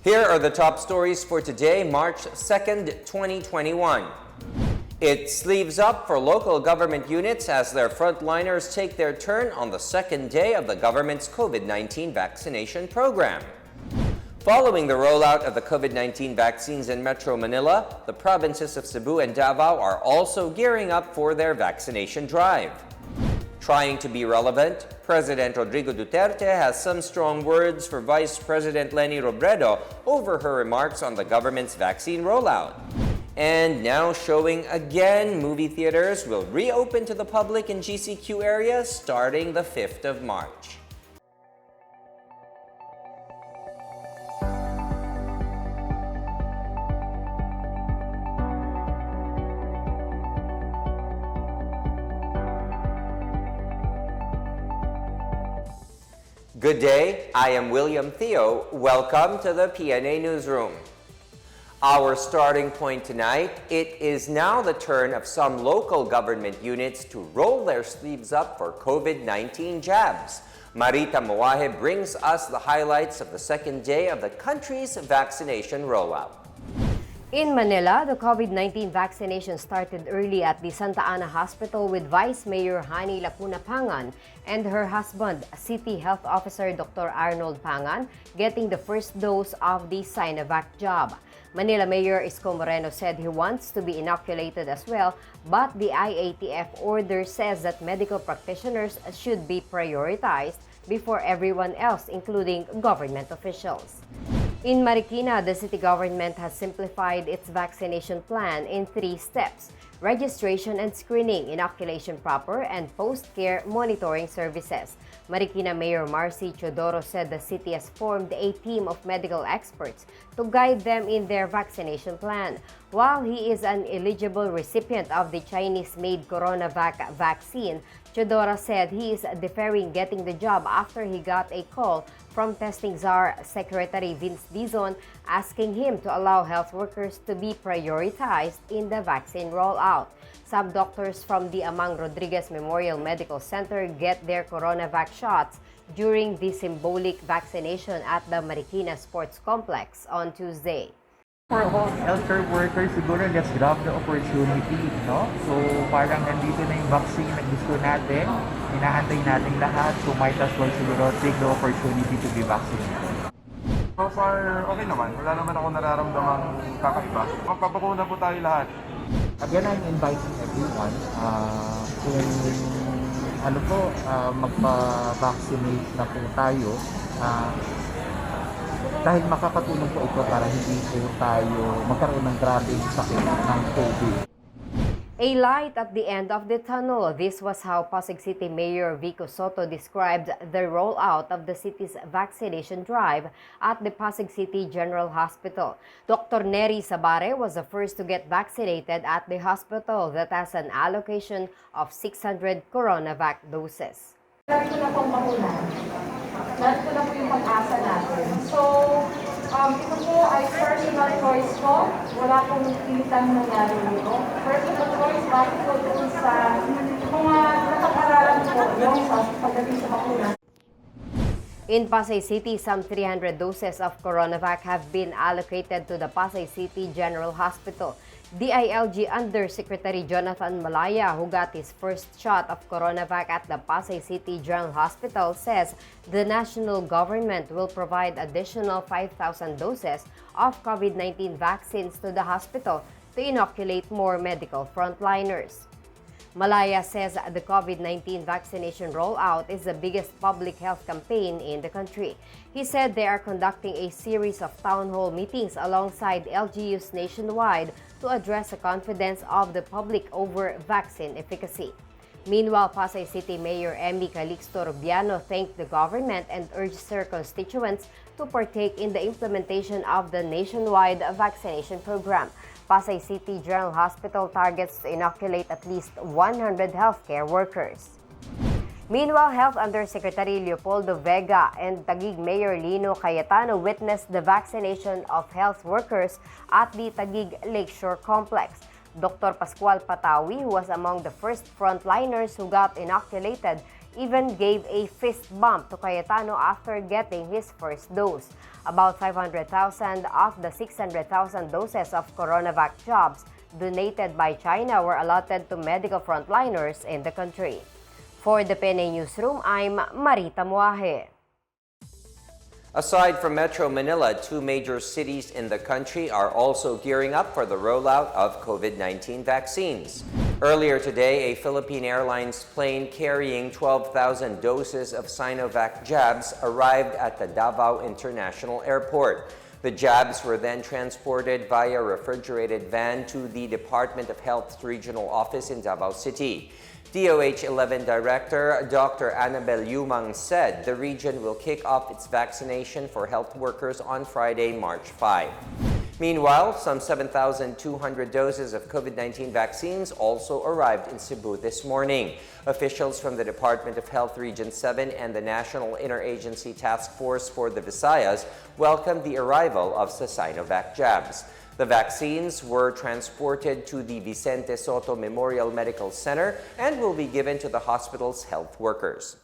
Here are the top stories for today, March 2nd, 2021. It's sleeves up for local government units as their frontliners take their turn on the second day of the government's COVID-19 vaccination program. Following the rollout of the COVID-19 vaccines in Metro Manila, the provinces of Cebu and Davao are also gearing up for their vaccination drive. Trying to be relevant, President Rodrigo Duterte has some strong words for Vice President Leni Robredo over her remarks on the government's vaccine rollout. And now showing again, movie theaters will reopen to the public in GCQ areas starting the 5th of March. Good day, I am William Theo. Welcome to the PNA Newsroom. Our starting point tonight, it is now the turn of some local government units to roll their sleeves up for COVID-19 jabs. Marita Mawahe brings us the highlights of the second day of the country's vaccination rollout. In Manila, the COVID-19 vaccination started early at the Santa Ana Hospital with Vice Mayor Hani Lacuna Pangan and her husband, City Health Officer Dr. Arnold Pangan, getting the first dose of the SINOVAC jab. Manila Mayor Isko Moreno said he wants to be inoculated as well, but the IATF order says that medical practitioners should be prioritized before everyone else, including government officials. In Marikina, the city government has simplified its vaccination plan in 3 steps: registration and screening, inoculation proper, and post-care monitoring services. Marikina Mayor Marcy Chodoro said the city has formed a team of medical experts to guide them in their vaccination plan. While he is an eligible recipient of the Chinese-made CoronaVac vaccine, Chodoro said he is deferring getting the job after he got a call from Testing Czar Secretary Vince Dizon asking him to allow health workers to be prioritized in the vaccine rollout. Some doctors from the Amang Rodriguez Memorial Medical Center get their CoronaVac shots during the symbolic vaccination at the Marikina Sports Complex on Tuesday. For all healthcare workers, siguro let's grab the opportunity, no? So parang nandito na yung vaccine na gusto natin, inaantay natin lahat, so might as well siguro take the opportunity to be vaccinated. So far, okay naman. Wala naman ako nararamdamang kakaiba. Magpapakuna po tayo lahat. Again, I'm inviting everyone kung magpa-vaccinate na po tayo. Dahil makakatulong po ito para hindi po tayo magkaroon ng grabing sakit ng COVID. A light at the end of the tunnel. This was how Pasig City Mayor Vico Soto described the rollout of the city's vaccination drive at the Pasig City General Hospital. Dr. Neri Sabare was the first to get vaccinated at the hospital that has an allocation of 600 CoronaVac doses. Lahat ko na pong bakuna. Lahat ko na po yung pag-asa natin. So, ito po ay personal choice ko. Wala pong pilitang nangyari nito. Personal choice, bakit po dun sa mga napag-aralan po yung pagdating sa bakuna. In Pasay City, some 300 doses of CoronaVac have been allocated to the Pasay City General Hospital. DILG Undersecretary Jonathan Malaya, who got his first shot of CoronaVac at the Pasay City General Hospital, says the national government will provide additional 5,000 doses of COVID-19 vaccines to the hospital to inoculate more medical frontliners. Malaya says the COVID-19 vaccination rollout is the biggest public health campaign in the country. He said they are conducting a series of town hall meetings alongside LGUs nationwide to address the confidence of the public over vaccine efficacy. Meanwhile, Pasay City Mayor Emmy Calixto Rubiano thanked the government and urged her constituents to partake in the implementation of the nationwide vaccination program. Pasay City General Hospital targets to inoculate at least 100 healthcare workers. Meanwhile, Health Undersecretary Leopoldo Vega and Taguig Mayor Lino Cayetano witnessed the vaccination of health workers at the Taguig Lakeshore Complex. Dr. Pascual Patawi, who was among the first frontliners who got inoculated, even gave a fist bump to Cayetano after getting his first dose. About 500,000 of the 600,000 doses of CoronaVac jabs donated by China were allotted to medical frontliners in the country. For the PNA Newsroom, I'm Marita Muaje. Aside from Metro Manila, 2 major cities in the country are also gearing up for the rollout of COVID-19 vaccines. Earlier today, a Philippine Airlines plane carrying 12,000 doses of SINOVAC jabs arrived at the Davao International Airport. The jabs were then transported via refrigerated van to the Department of Health's regional office in Davao City. DOH 11 Director Dr. Annabel Yumang said the region will kick off its vaccination for health workers on Friday, March 5. Meanwhile, some 7,200 doses of COVID-19 vaccines also arrived in Cebu this morning. Officials from the Department of Health Region 7 and the National Interagency Task Force for the Visayas welcomed the arrival of the SINOVAC jabs. The vaccines were transported to the Vicente Soto Memorial Medical Center and will be given to the hospital's health workers.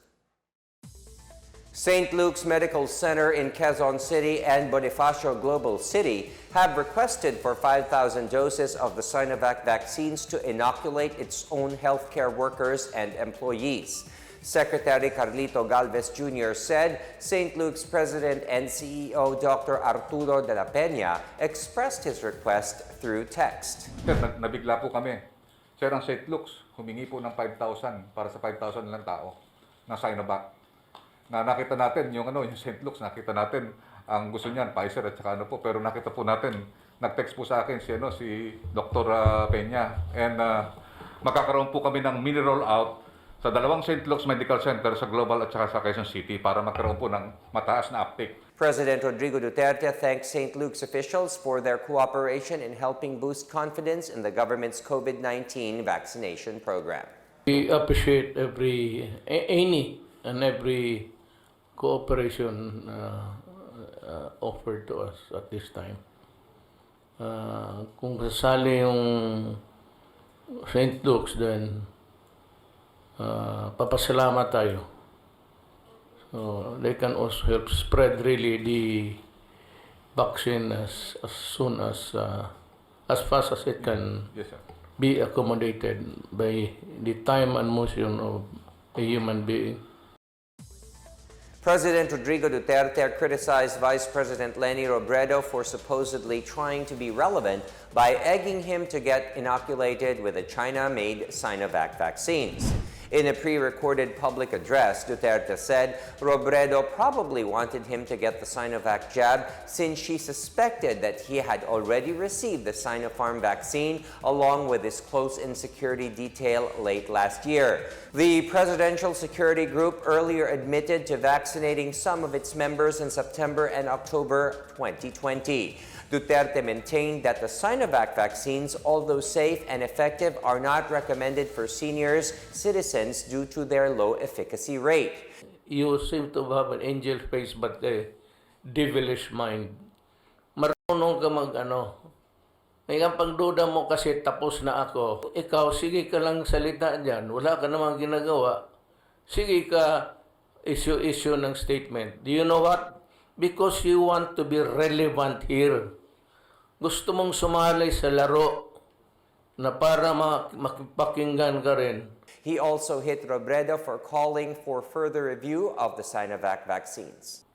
St. Luke's Medical Center in Quezon City and Bonifacio Global City have requested for 5,000 doses of the SINOVAC vaccines to inoculate its own healthcare workers and employees. Secretary Carlito Galvez Jr. said St. Luke's President and CEO Dr. Arturo de la Peña expressed his request through text. Nabigla po kami. Sir, ang St. Luke's humingi po ng 5,000 para sa 5,000 lang tao na SINOVAC. Nakita natin yung St. Luke's, nakita natin ang gusto niyan, Pfizer at saka pero nakita po natin, nag-text po sa akin si Dr. Peña, and magkakaroon po kami ng mini rollout sa dalawang St. Luke's Medical Center sa Global at saka sa Quezon City para magkaroon po ng mataas na uptake. President Rodrigo Duterte thanked St. Luke's officials for their cooperation in helping boost confidence in the government's COVID-19 vaccination program. We appreciate any and every cooperation offered to us at this time. Kung sasali yung St. Luke's, then papasalamat tayo. So they can also help spread really the vaccine as soon as fast as it can be accommodated by the time and motion of a human being. President Rodrigo Duterte criticized Vice President Leni Robredo for supposedly trying to be relevant by egging him to get inoculated with the China-made SINOVAC vaccines. In a pre-recorded public address, Duterte said Robredo probably wanted him to get the SINOVAC jab since she suspected that he had already received the Sinopharm vaccine along with his close-in security detail late last year. The Presidential Security Group earlier admitted to vaccinating some of its members in September and October 2020. Duterte maintained that the SINOVAC vaccines, although safe and effective, are not recommended for seniors citizens due to their low efficacy rate. You seem to have an angel face but a devilish mind. Marunong ka may pagduda mo kasi tapos na ako. Ikaw, sige ka lang salita dyan. Wala ka namang ginagawa. Sige ka issue ng statement. Do you know what? Because you want to be relevant here. Gusto mong sumali sa laro na para makipakinggan ka rin. He also hit Robredo for calling for further review of the SINOVAC vaccines.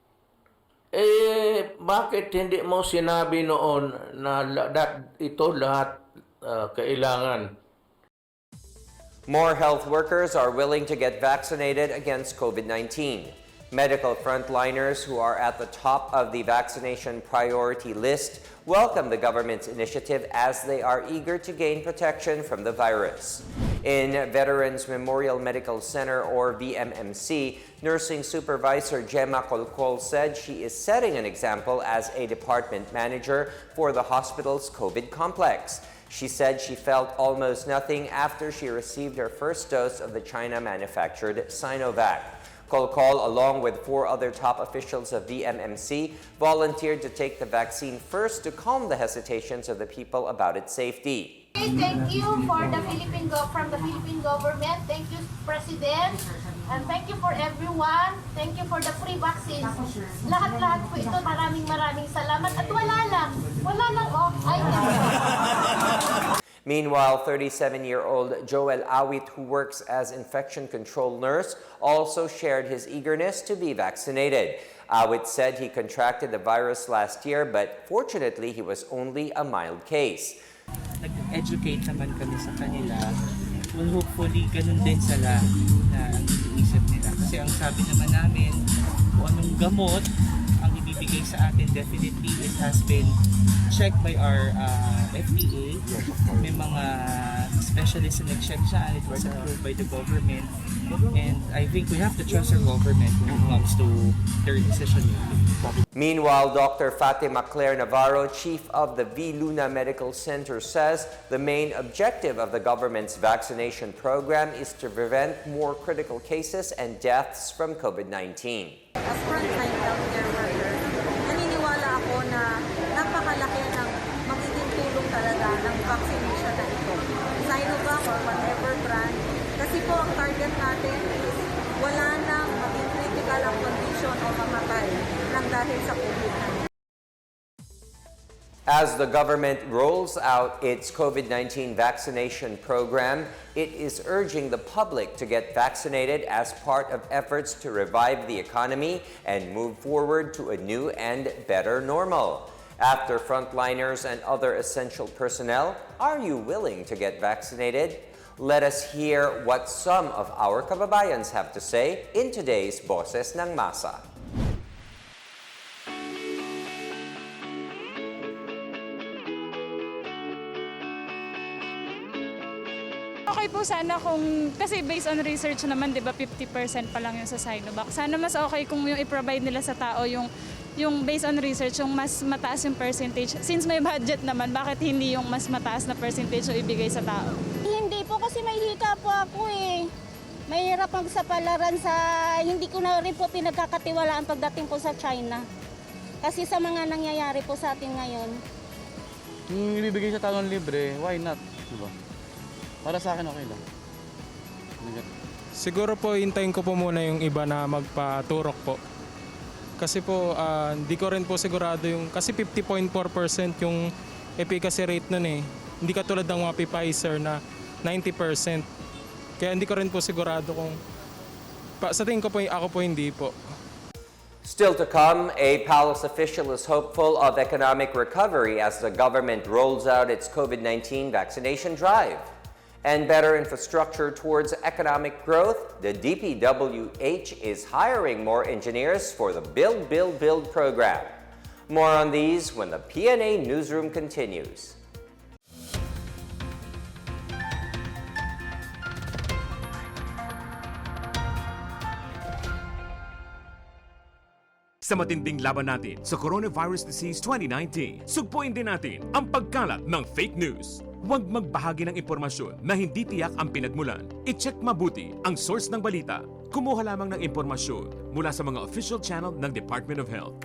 Bakit hindi mo sinabi noon na ito lahat kailangan? More health workers are willing to get vaccinated against COVID-19. Medical frontliners who are at the top of the vaccination priority list welcome the government's initiative as they are eager to gain protection from the virus. In Veterans Memorial Medical Center, or VMMC, nursing supervisor Gemma Colcol said she is setting an example as a department manager for the hospital's COVID complex. She said she felt almost nothing after she received her first dose of the China-manufactured SINOVAC. Colcol, along with 4 other top officials of VMMC, volunteered to take the vaccine first to calm the hesitations of the people about its safety. Thank you from the Philippine government. Thank you, President. And thank you for everyone. Thank you for the free vaccines. Lahat-lahat po ito, maraming salamat. At wala lang oh, items. Meanwhile, 37-year-old Joel Awit, who works as infection control nurse, also shared his eagerness to be vaccinated. Awit said he contracted the virus last year, but fortunately, he was only a mild case. Nag-educate naman kami sa kanila. Well, hopefully, ganun din sila na ang iniisip nila. Kasi ang sabi naman namin, kung anong gamot ang ibibigay sa atin, definitely it has been checked by our FDA. May mga specialists na nag-check siya and it was approved by the government. And I think we have to trust our government when it comes to their decision making. Meanwhile, Dr. Fatima Claire Navarro, chief of the V. Luna Medical Center, says the main objective of the government's vaccination program is to prevent more critical cases and deaths from COVID-19. As frontline healthcare worker, naniniwala ako na napakalaki ng magiging tulong talaga ng vaccination na ito. SINOVAC or whatever brand. Kasi po ang target natin is wala nang maging critical ang condition o mamatay nang dahil sa COVID-19. As the government rolls out its COVID-19 vaccination program, it is urging the public to get vaccinated as part of efforts to revive the economy and move forward to a new and better normal. After frontliners and other essential personnel, are you willing to get vaccinated? Let us hear what some of our kababayans have to say in today's Boses ng Masa. Okay po sana kung, kasi based on research naman, di ba 50% pa lang yung sa SINOVAC. Sana mas okay kung yung i-provide nila sa tao yung based on research, yung mas mataas yung percentage. Since may budget naman, bakit hindi yung mas mataas na percentage yung ibigay sa tao? Hindi po kasi may hika po ako eh. Mahirap magsapalaran sa, hindi ko na rin po pinagkakatiwalaan pagdating po sa China. Kasi sa mga nangyayari po sa atin ngayon. Yung ibibigay sa talon libre, why not? Diba? Para sa akin okay lang. Siguro po hintayin ko po muna yung iba na magpaturok po. Kasi po hindi ko rin po sigurado yung, kasi 50.4% yung efficacy rate nun eh. Hindi katulad ng mga Pfizer na 90%. Kaya hindi ko rin po sigurado kung, sa tingin ko po ako po hindi po. Still to come, a palace official is hopeful of economic recovery as the government rolls out its COVID-19 vaccination drive. And better infrastructure towards economic growth, the DPWH is hiring more engineers for the Build, Build, Build program. More on these when the PNA Newsroom continues. Sa matinding laban natin sa Coronavirus Disease 2019, sugpuin din natin ang pagkalat ng fake news. Huwag magbahagi ng impormasyon na hindi tiyak ang pinagmulan. I-check mabuti ang source ng balita. Kumuha lamang ng impormasyon mula sa mga official channel ng Department of Health.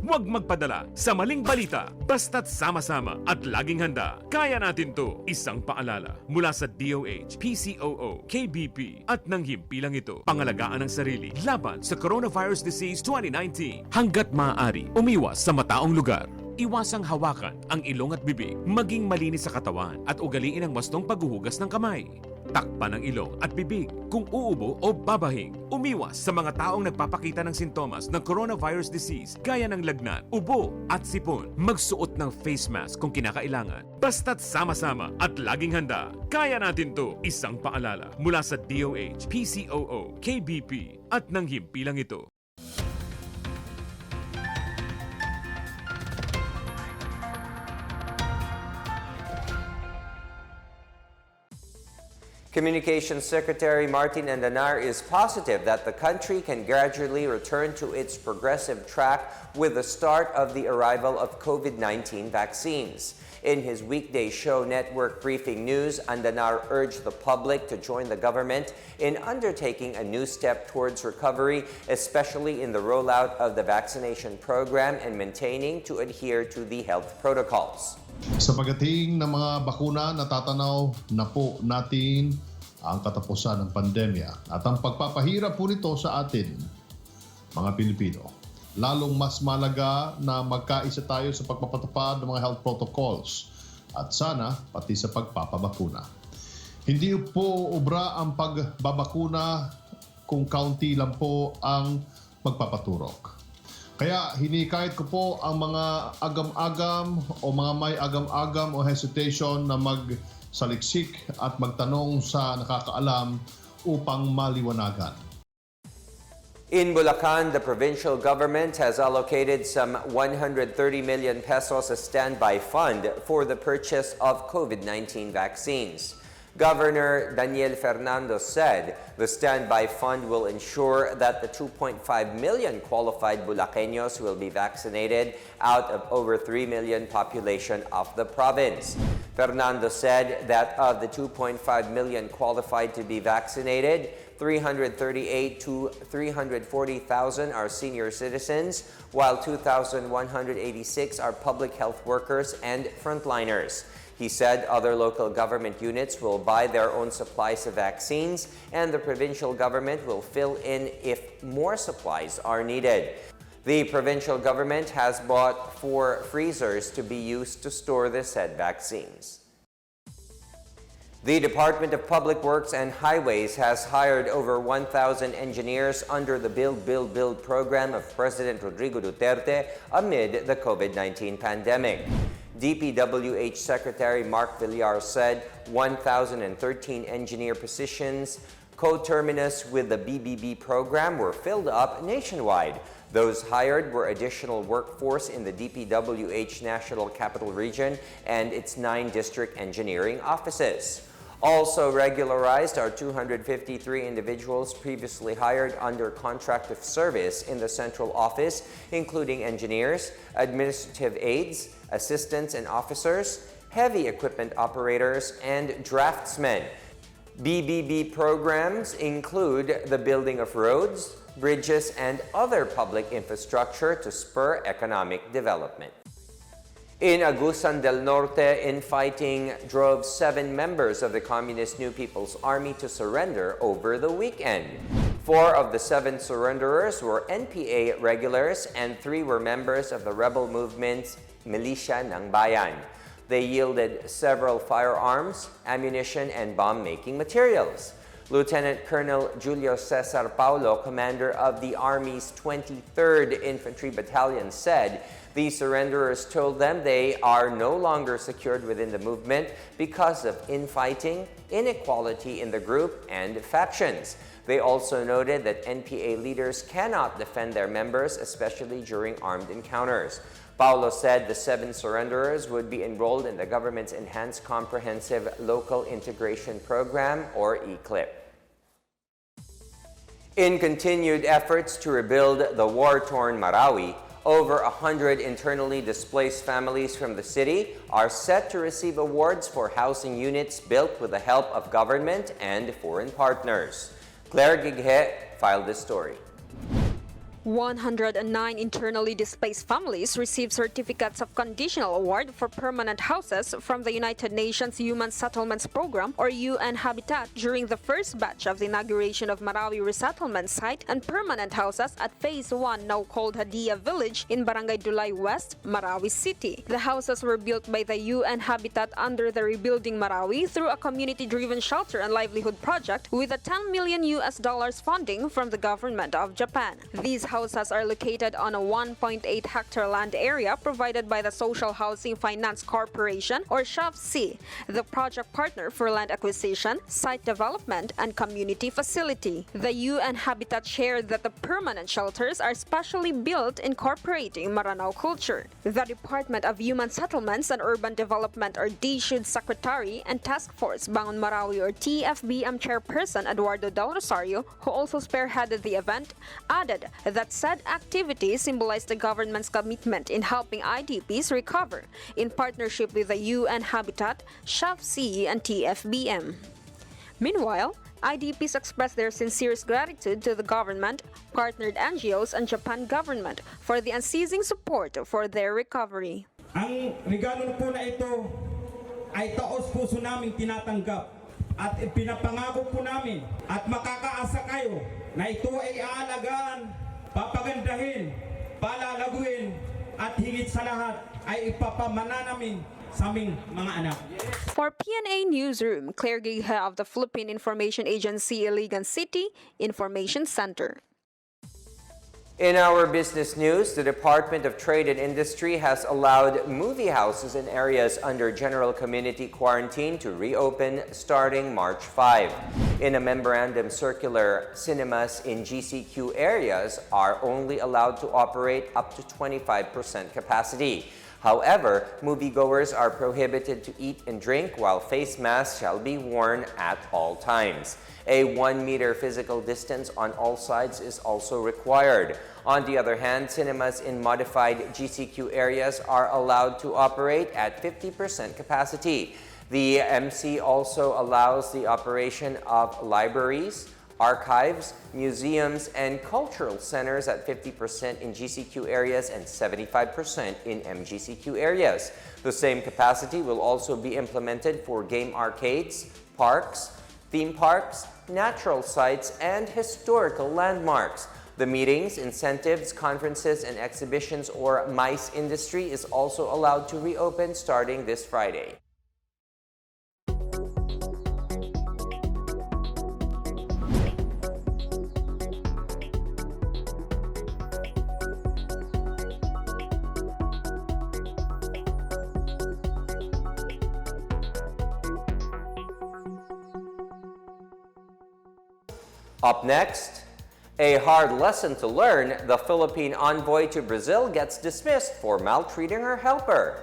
Huwag magpadala sa maling balita, basta't sama-sama at laging handa. Kaya natin to. Isang paalala mula sa DOH, PCOO, KBP at ng himpilang ito. Pangalagaan ng sarili laban sa Coronavirus Disease 2019. Hanggat maaari, umiwas sa mataong lugar. Iwasang hawakan ang ilong at bibig, maging malinis sa katawan at ugaliin ang wastong paghuhugas ng kamay. Takpan ang ilong at bibig kung uubo o babahing. Umiwas sa mga taong nagpapakita ng sintomas ng coronavirus disease gaya ng lagnat, ubo at sipon. Magsuot ng face mask kung kinakailangan. Basta't sama-sama at laging handa. Kaya natin to. Isang paalala mula sa DOH, PCOO, KBP at ng himpilang ito. Communications Secretary Martin Andanar is positive that the country can gradually return to its progressive track with the start of the arrival of COVID-19 vaccines. In his weekday show Network Briefing News, Andanar urged the public to join the government in undertaking a new step towards recovery, especially in the rollout of the vaccination program and maintaining to adhere to the health protocols. Sa pagdating ng mga bakuna, natatanaw na po natin ang katapusan ng pandemya at ang pagpapahirap po nito sa atin, mga Pilipino. Lalong mas malaga na magkaisa tayo sa pagpapatupad ng mga health protocols at sana pati sa pagpapabakuna. Hindi po obra ang pagbabakuna kung kaunti lang po ang magpapaturok. Kaya hinikayat ko po ang mga agam-agam o mga may agam-agam o hesitation na magsaliksik at magtanong sa nakakaalam upang maliwanagan. In Bulacan, the provincial government has allocated some 130 million pesos as standby fund for the purchase of COVID-19 vaccines. Governor Daniel Fernando said the standby fund will ensure that the 2.5 million qualified Bulaceños will be vaccinated out of over 3 million population of the province. Fernando said that of the 2.5 million qualified to be vaccinated, 338 to 340,000 are senior citizens, while 2,186 are public health workers and frontliners. He said other local government units will buy their own supplies of vaccines and the provincial government will fill in if more supplies are needed. The provincial government has bought 4 freezers to be used to store the said vaccines. The Department of Public Works and Highways has hired over 1,000 engineers under the Build program of President Rodrigo Duterte amid the COVID-19 pandemic. DPWH Secretary Mark Villar said 1,013 engineer positions coterminous with the BBB program were filled up nationwide. Those hired were additional workforce in the DPWH National Capital Region and its 9 district engineering offices. Also regularized are 253 individuals previously hired under contract of service in the central office, including engineers, administrative aides, assistants and officers, heavy equipment operators, and draftsmen. BBB programs include the building of roads, bridges, and other public infrastructure to spur economic development. In AGUSAN del Norte, infighting drove 7 members of the Communist New People's Army to surrender over the weekend. 4 of the 7 surrenderers were NPA regulars and 3 were members of the rebel movement's Militia ng Bayan. They yielded several firearms, ammunition, and bomb-making materials. Lieutenant Colonel Julio Cesar Paulo, commander of the Army's 23rd Infantry Battalion, said the surrenderers told them they are no longer secured within the movement because of infighting, inequality in the group, and factions. They also noted that NPA leaders cannot defend their members, especially during armed encounters. Paulo said the 7 surrenderers would be enrolled in the government's Enhanced Comprehensive Local Integration Program, or ECLIP. In continued efforts to rebuild the war-torn Marawi, over 100 internally displaced families from the city are set to receive awards for housing units built with the help of government and foreign partners. KYRGYZ filed this story. 109 internally displaced families received certificates of conditional award for permanent houses from the United Nations Human Settlements Program, or UN Habitat, during the first batch of the inauguration of Marawi Resettlement Site and permanent houses at Phase 1, now called Hadia Village, in Barangay Dulay West, Marawi City. The houses were built by the UN Habitat under the Rebuilding Marawi through a community-driven shelter and livelihood project with a $10 million funding from the government of Japan. These houses are located on a 1.8-hectare land area provided by the Social Housing Finance Corporation, or SHFC, the project partner for land acquisition, site development, and community facility. The UN Habitat shared that the permanent shelters are specially built incorporating Maranao culture. The Department of Human Settlements and Urban Development, or DSUD Secretary, and Task Force Bangon Marawi, or TFBM Chairperson Eduardo Del Rosario, who also spearheaded the event, added that said activity symbolized the government's commitment in helping IDPs recover, in partnership with the UN Habitat, SHFC, and TFBM. Meanwhile, IDPs expressed their sincerest gratitude to the government, partnered NGOs, and Japan government for the unceasing support for their recovery. Ang regalo po na ito ay taos puso naming tinatanggap at pinapangako po namin at makakaasa kayo na ito ay aalagaan, papagandahin, palalaguin at higit sa lahat ay ipapamana namin sa aming mga anak. For PNA Newsroom, KYRGYZ of the Philippine Information Agency, Iligan City Information Center. In our business news, the Department of Trade and Industry has allowed movie houses in areas under general community quarantine to reopen starting March 5. In a memorandum circular, cinemas in GCQ areas are only allowed to operate up to 25% capacity. However, moviegoers are prohibited to eat and drink while face masks shall be worn at all times. A 1-meter physical distance on all sides is also required. On the other hand, cinemas in modified GCQ areas are allowed to operate at 50% capacity. The MC also allows the operation of libraries, archives, museums, and cultural centers at 50% in GCQ areas and 75% in MGCQ areas. The same capacity will also be implemented for game arcades, parks, theme parks, natural sites, and historical landmarks. The meetings, incentives, conferences, and exhibitions or MICE industry is also allowed to reopen starting this Friday. Up next, a hard lesson to learn, the Philippine envoy to Brazil gets dismissed for maltreating her helper.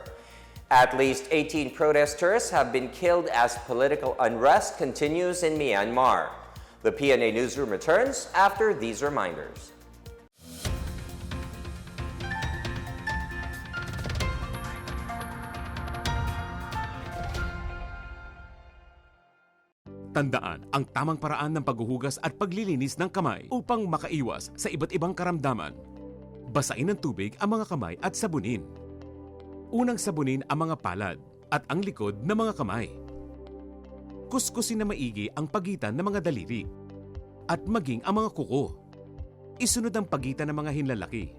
At least 18 protesters have been killed as political unrest continues in Myanmar. The PNA Newsroom returns after these reminders. Tandaan ang tamang paraan ng paghuhugas at paglilinis ng kamay upang makaiwas sa iba't ibang karamdaman. Basain ng tubig ang mga kamay at sabunin. Unang sabunin ang mga palad at ang likod ng mga kamay. Kuskusin na maigi ang pagitan ng mga daliri at maging ang mga kuko. Isunod ang pagitan ng mga hinlalaki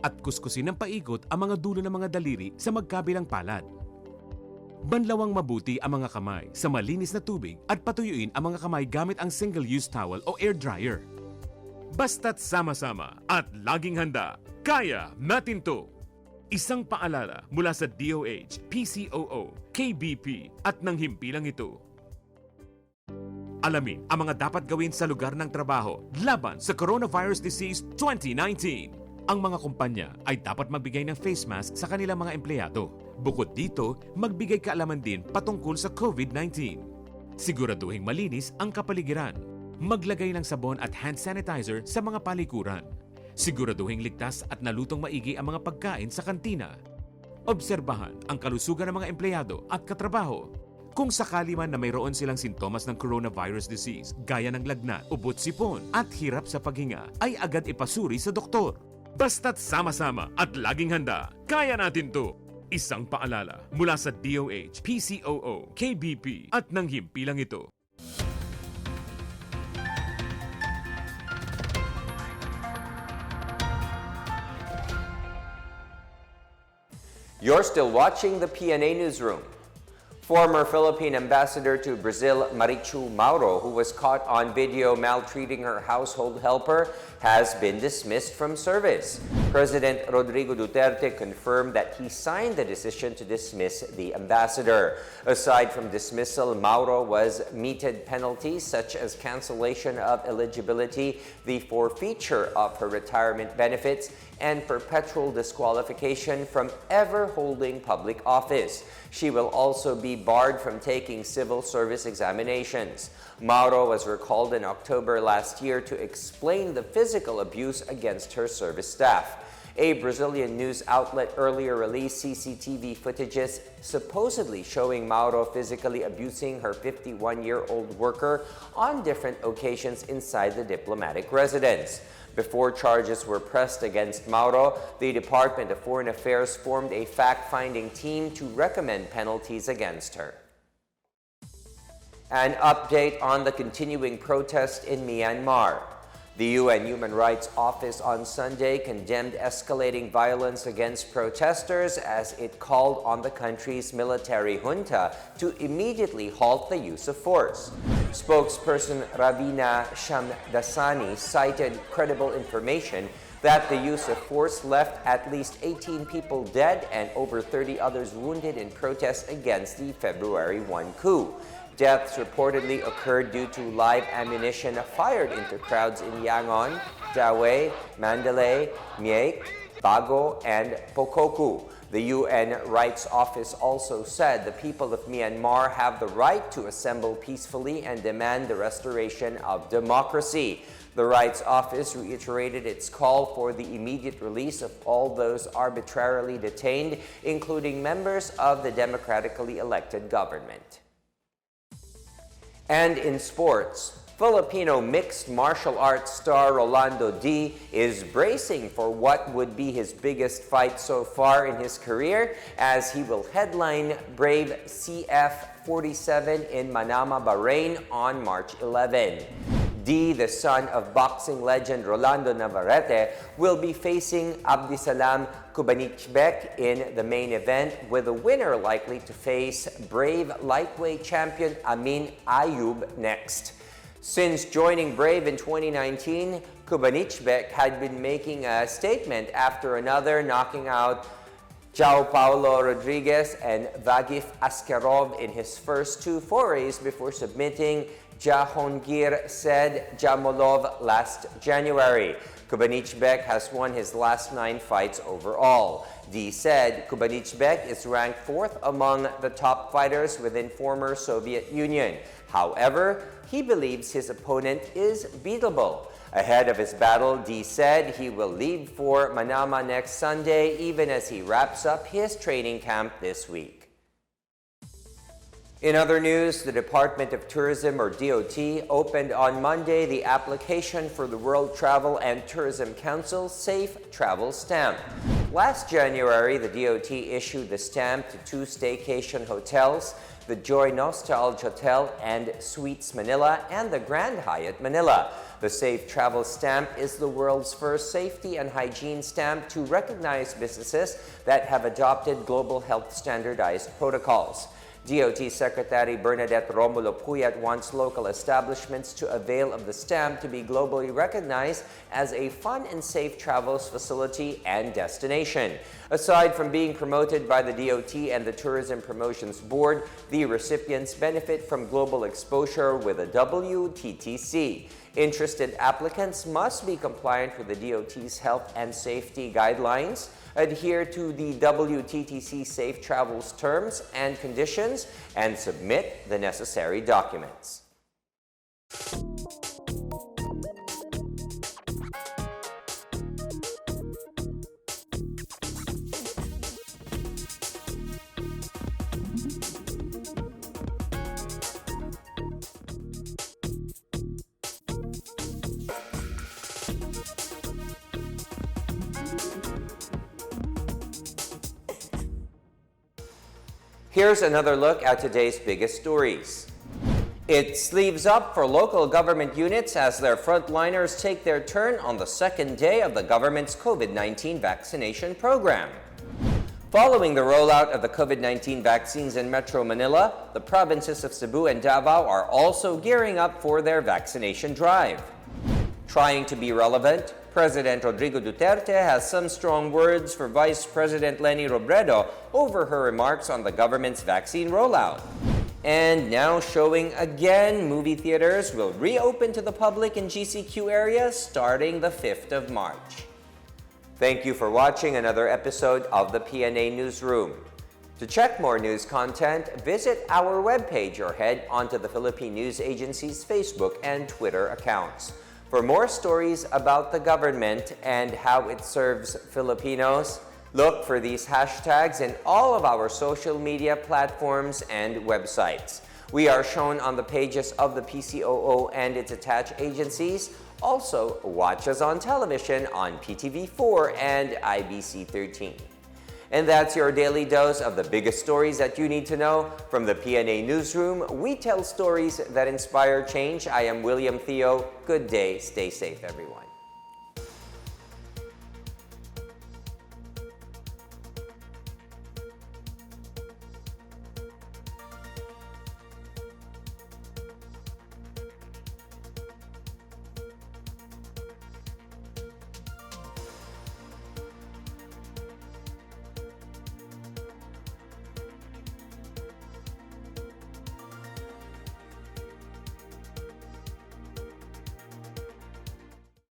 at kuskusin ng paikot ang mga dulo ng mga daliri sa magkabilang palad. Banlawang mabuti ang mga kamay sa malinis na tubig at patuyuin ang mga kamay gamit ang single-use towel o air dryer. Basta't sama-sama at laging handa, kaya natin to! Isang paalala mula sa DOH, PCOO, KBP at ng himpilang ito. Alamin ang mga dapat gawin sa lugar ng trabaho laban sa Coronavirus Disease 2019. Ang mga kumpanya ay dapat magbigay ng face mask sa kanilang mga empleyado. Bukod dito, magbigay kaalaman din patungkol sa COVID-19. Siguraduhin malinis ang kapaligiran. Maglagay ng sabon at hand sanitizer sa mga palikuran. Siguraduhin ligtas at nalutong maigi ang mga pagkain sa kantina. Obserbahan ang kalusugan ng mga empleyado at katrabaho. Kung sakali man na mayroon silang sintomas ng coronavirus disease, gaya ng lagnat, ubot-sipon at hirap sa paghinga, ay agad ipasuri sa doktor. Basta't sama-sama at laging handa, kaya natin to! Isang paalala mula sa DOH, PCOO, KBP at ng himpilang ito. You're still watching the PNA Newsroom. Former Philippine ambassador to Brazil, Marichu Mauro, who was caught on video maltreating her household helper, has been dismissed from service. President Rodrigo Duterte confirmed that he signed the decision to dismiss the ambassador. Aside from dismissal, Mauro was meted penalties such as cancellation of eligibility, the forfeiture of her retirement benefits, and perpetual disqualification from ever holding public office. She will also be barred from taking civil service examinations. Mauro was recalled in October last year to explain the physical abuse against her service staff. A Brazilian news outlet earlier released CCTV footages supposedly showing Mauro physically abusing her 51-year-old worker on different occasions inside the diplomatic residence. Before charges were pressed against Mauro, the Department of Foreign Affairs formed a fact-finding team to recommend penalties against her. An update on the continuing protest in Myanmar. The UN Human Rights Office on Sunday condemned escalating violence against protesters as it called on the country's military junta to immediately halt the use of force. Spokesperson Ravina Shamdasani cited credible information that the use of force left at least 18 people dead and over 30 others wounded in protests against the February 1 coup. Deaths reportedly occurred due to live ammunition fired into crowds in Yangon, Davao, Mandalay, Miek, Bago, and Pokoku. The UN Rights Office also said the people of Myanmar have the right to assemble peacefully and demand the restoration of democracy. The Rights Office reiterated its call for the immediate release of all those arbitrarily detained, including members of the democratically elected government. And in sports, Filipino mixed martial arts star Rolando D is bracing for what would be his biggest fight so far in his career as he will headline Brave CF47 in Manama, Bahrain on March 11. D, the son of boxing legend Rolando Navarrete, will be facing Abdisalam Kubanichbek in the main event, with the winner likely to face Brave lightweight champion Amin Ayub next. Since joining Brave in 2019, Kubanichbek had been making a statement after another, knocking out João Paulo Rodriguez and Vagif Askarov in his first two forays before submitting Jahongir said Jamolov last January. Kubanichbek has won his last 9 fights overall. D said Kubanichbek is ranked 4th among the top fighters within former Soviet Union. However, he believes his opponent is beatable. Ahead of his battle, D said he will leave for Manama next Sunday, even as he wraps up his training camp this week. In other news, the Department of Tourism, or DOT, opened on Monday the application for the World Travel and Tourism Council Safe Travel Stamp. Last January, the DOT issued the stamp to 2 staycation hotels, the Joy Nostalgia Hotel and Suites Manila and the Grand Hyatt Manila. The Safe Travel Stamp is the world's first safety and hygiene stamp to recognize businesses that have adopted global health standardized protocols. DOT Secretary Bernadette Romulo Puyat wants local establishments to avail of the stamp to be globally recognized as a fun and safe travels facility and destination. Aside from being promoted by the DOT and the Tourism Promotions Board, the recipients benefit from global exposure with a WTTC. Interested applicants must be compliant with the DOT's health and safety guidelines, adhere to the WTTC Safe Travels terms and conditions, and submit the necessary documents. Here's another look at today's biggest stories. It sleeves up for local government units as their frontliners take their turn on the second day of the government's COVID-19 vaccination program. Following the rollout of the COVID-19 vaccines in Metro Manila, the provinces of Cebu and Davao are also gearing up for their vaccination drive. Trying to be relevant, President Rodrigo Duterte has some strong words for Vice President Leni Robredo over her remarks on the government's vaccine rollout. And now showing again, movie theaters will reopen to the public in GCQ areas starting the 5th of March. Thank you for watching another episode of the PNA Newsroom. To check more news content, visit our webpage or head onto the Philippine News Agency's Facebook and Twitter accounts. For more stories about the government and how it serves Filipinos, look for these hashtags in all of our social media platforms and websites. We are shown on the pages of the PCOO and its attached agencies. Also, watch us on television on PTV4 and IBC 13. And that's your daily dose of the biggest stories that you need to know. From the PNA Newsroom, we tell stories that inspire change. I am William Theo. Good day. Stay safe, everyone.